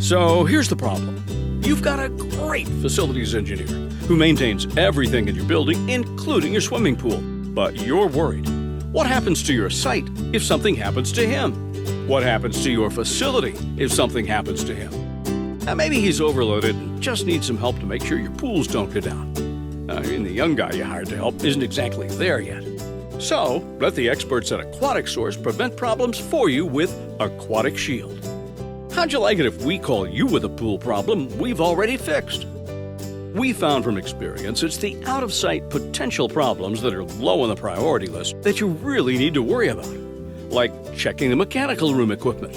So here's the problem. You've got a great facilities engineer who maintains everything in your building, including your swimming pool. But you're worried. What happens to your site if something happens to him? What happens to your facility if something happens to him? Now, maybe he's overloaded and just needs some help to make sure your pools don't go down. And the young guy you hired to help isn't exactly there yet. So, let the experts at Aquatic Source prevent problems for you with Aquatic Shield. How'd you like it if we call you with a pool problem we've already fixed? We found from experience it's the out-of-sight potential problems that are low on the priority list that you really need to worry about, like checking the mechanical room equipment.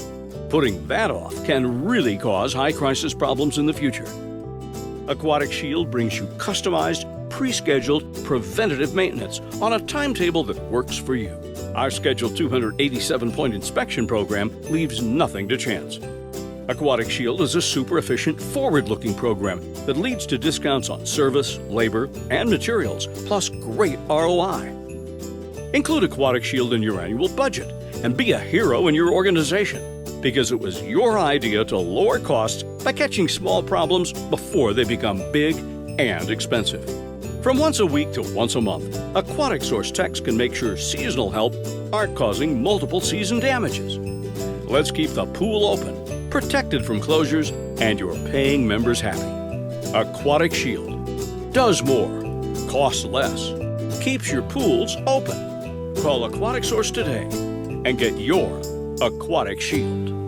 Putting that off can really cause high-crisis problems in the future. Aquatic Shield brings you customized, pre-scheduled, preventative maintenance on a timetable that works for you. Our scheduled 287-point inspection program leaves nothing to chance. Aquatic Shield is a super-efficient, forward-looking program that leads to discounts on service, labor, and materials, plus great ROI. Include Aquatic Shield in your annual budget and be a hero in your organization, because it was your idea to lower costs by catching small problems before they become big and expensive. From once a week to once a month, Aquatic Source techs can make sure seasonal help aren't causing multiple season damages. Let's keep the pool open, protected from closures, and your paying members happy. Aquatic Shield does more, costs less, keeps your pools open. Call Aquatic Source today and get your Aquatic Shield.